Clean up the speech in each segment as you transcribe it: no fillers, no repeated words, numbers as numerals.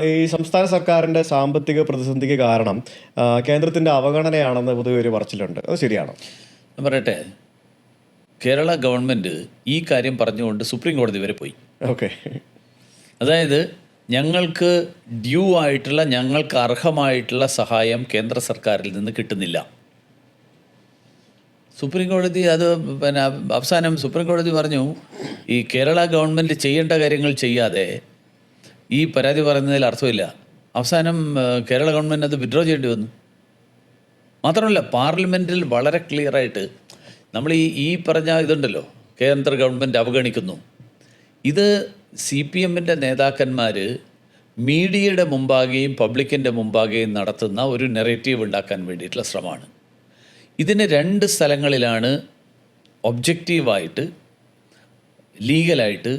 ഈ സംസ്ഥാന സർക്കാരിന്റെ സാമ്പത്തിക പ്രതിസന്ധിക്ക് കാരണം കേന്ദ്രത്തിന്റെ അവഗണനയാണെന്ന് പൊതുവെ ഒരു പറച്ചിലുണ്ട്. അത് ശരിയാണോ? ഞാൻ പറയട്ടെ, കേരള ഗവൺമെൻറ് ഈ കാര്യം പറഞ്ഞുകൊണ്ട് സുപ്രീം കോടതി വരെ പോയി. ഓക്കെ. അതായത് ഞങ്ങൾക്ക് ഡ്യൂ ആയിട്ടുള്ള, ഞങ്ങൾക്ക് അർഹമായിട്ടുള്ള സഹായം കേന്ദ്ര സർക്കാരിൽ നിന്ന് കിട്ടുന്നില്ല. സുപ്രീം കോടതി അത് പിന്നെ അവസാനം സുപ്രീം കോടതി പറഞ്ഞു, ഈ കേരള ഗവൺമെൻറ് ചെയ്യേണ്ട കാര്യങ്ങൾ ചെയ്യാതെ ഈ പരാതി പറയുന്നതിൽ അർത്ഥമില്ല. അവസാനം കേരള ഗവൺമെൻറ് അത് വിഡ്രോ ചെയ്യേണ്ടി വന്നു. മാത്രമല്ല, പാർലമെൻറ്റിൽ വളരെ ക്ലിയറായിട്ട് നമ്മൾ ഈ പറഞ്ഞ ഇതുണ്ടല്ലോ, കേന്ദ്ര ഗവൺമെൻറ് അവഗണിക്കുന്നു, ഇത് CPM-ൻ്റെ നേതാക്കന്മാർ മീഡിയയുടെ മുമ്പാകെയും പബ്ലിക്കിൻ്റെ മുമ്പാകെയും നടത്തുന്ന ഒരു നെറേറ്റീവ് ഉണ്ടാക്കാൻ വേണ്ടിയിട്ടുള്ള ശ്രമമാണ്. ഇതിന് 2 സ്ഥലങ്ങളിലാണ് ഒബ്ജക്റ്റീവായിട്ട് ലീഗലായിട്ട്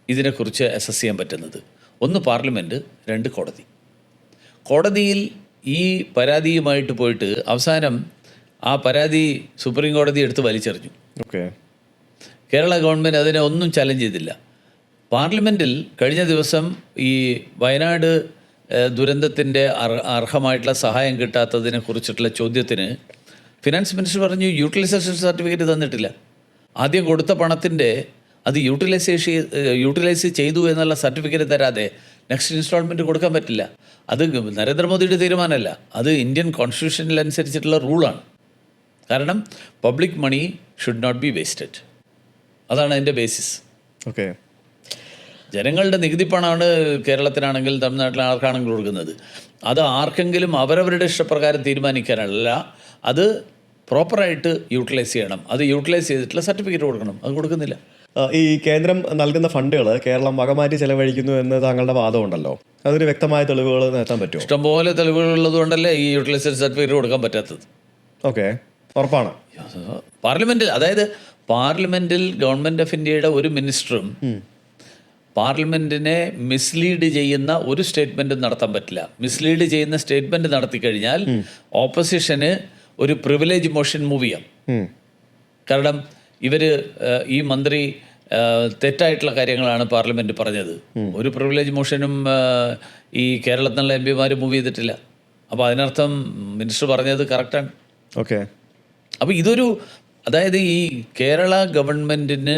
ഇതിനെക്കുറിച്ച് അസസ് ചെയ്യാൻ പറ്റുന്നത്. ഒന്ന് പാർലമെൻറ്റ്, 2 കോടതി. കോടതിയിൽ ഈ പരാതിയുമായിട്ട് പോയിട്ട് അവസാനം ആ പരാതി സുപ്രീം കോടതി എടുത്ത് വലിച്ചെറിഞ്ഞു. ഓക്കെ. കേരള ഗവൺമെൻറ് അതിനെ ഒന്നും ചലഞ്ച് ചെയ്തില്ല. പാർലമെൻറ്റിൽ കഴിഞ്ഞ ദിവസം ഈ വയനാട് ദുരന്തത്തിൻ്റെ അർഹമായിട്ടുള്ള സഹായം കിട്ടാത്തതിനെ കുറിച്ചിട്ടുള്ള ചോദ്യത്തിന് ഫിനാൻസ് മിനിസ്റ്റർ പറഞ്ഞു യൂട്ടിലൈസേഷൻ സർട്ടിഫിക്കറ്റ് തന്നിട്ടില്ല. ആദ്യം കൊടുത്ത പണത്തിൻ്റെ അത് യൂട്ടിലൈസ് ചെയ്തു എന്നുള്ള സർട്ടിഫിക്കറ്റ് തരാതെ നെക്സ്റ്റ് ഇൻസ്റ്റാൾമെൻറ്റ് കൊടുക്കാൻ പറ്റില്ല. അത് നരേന്ദ്രമോദിയുടെ തീരുമാനമല്ല, അത് ഇന്ത്യൻ കോൺസ്റ്റിറ്റ്യൂഷനിലനുസരിച്ചിട്ടുള്ള റൂളാണ്. കാരണം public money should not be wasted. അതാണ് അതിൻ്റെ ബേസിസ്. ഓക്കെ. ജനങ്ങളുടെ നികുതി പണമാണ് കേരളത്തിനാണെങ്കിൽ തമിഴ്നാട്ടിലെ ആർക്കാണെങ്കിലും കൊടുക്കുന്നത്. അത് ആർക്കെങ്കിലും അവരവരുടെ ഇഷ്ടപ്രകാരം തീരുമാനിക്കാനല്ല, അത് പ്രോപ്പറായിട്ട് യൂട്ടിലൈസ് ചെയ്യണം. അത് യൂട്ടിലൈസ് ചെയ്തിട്ടുള്ള സർട്ടിഫിക്കറ്റ് കൊടുക്കണം. അത് കൊടുക്കുന്നില്ല. ഈ കേന്ദ്രം നൽകുന്ന ഫണ്ടുകൾ കേരളം വകമാറ്റി ചെലവഴിക്കുന്നു എന്ന് താങ്കളുടെ വാദമുണ്ടല്ലോ, അതിന് വ്യക്തമായ തെളിവുകൾ നേടാൻ പറ്റുമോ? ഇഷ്ടംപോലെ തെളിവുകൾ ഉള്ളതുകൊണ്ടല്ലേ ഈ യൂട്ടിലൈസേഷൻ സർട്ടിഫിക്കറ്റ് കൊടുക്കാൻ പറ്റാത്തത്. ഓക്കെ, ഉറപ്പാണ്. പാർലമെൻറ്റിൽ, അതായത് പാർലമെൻറ്റിൽ ഗവൺമെൻറ് ഓഫ് ഇന്ത്യയുടെ ഒരു മിനിസ്റ്ററും പാർലമെൻറ്റിനെ മിസ്ലീഡ് ചെയ്യുന്ന ഒരു സ്റ്റേറ്റ്മെൻറ്റും നടത്താൻ പറ്റില്ല. മിസ്ലീഡ് ചെയ്യുന്ന സ്റ്റേറ്റ്മെൻറ്റ് നടത്തി കഴിഞ്ഞാൽ ഓപ്പോസിഷന് ഒരു പ്രിവിലേജ് മോഷൻ മൂവ് ചെയ്യാം. കാരണം ഈ മന്ത്രി തെറ്റായിട്ടുള്ള കാര്യങ്ങളാണ് പാർലമെൻറ്റ് പറഞ്ഞത്. ഒരു പ്രിവിലേജ് മോഷനും ഈ കേരളത്തിലുള്ള MP-മാർ മൂവ് ചെയ്തിട്ടില്ല. അപ്പോൾ അതിനർത്ഥം മിനിസ്റ്റർ പറഞ്ഞത് കറക്റ്റാണ്. ഓക്കെ. അപ്പോൾ അതായത് ഈ കേരള ഗവൺമെൻറ്റിന്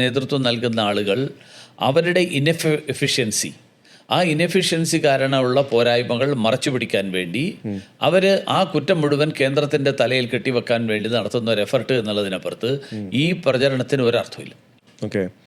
നേതൃത്വം നൽകുന്ന ആളുകൾ അവരുടെ ഇനെഫിഷ്യൻസി, ആ ഇനെഫിഷ്യൻസി കാരണമുള്ള പോരായ്മകൾ മറച്ചു പിടിക്കാൻ വേണ്ടി ആ കുറ്റം മുഴുവൻ കേന്ദ്രത്തിൻ്റെ തലയിൽ കെട്ടിവെക്കാൻ വേണ്ടി നടത്തുന്ന ഒരു എഫർട്ട് എന്നുള്ളതിനപ്പുറത്ത് ഈ പ്രചരണത്തിന് ഒരർത്ഥമില്ല. ഓക്കെ.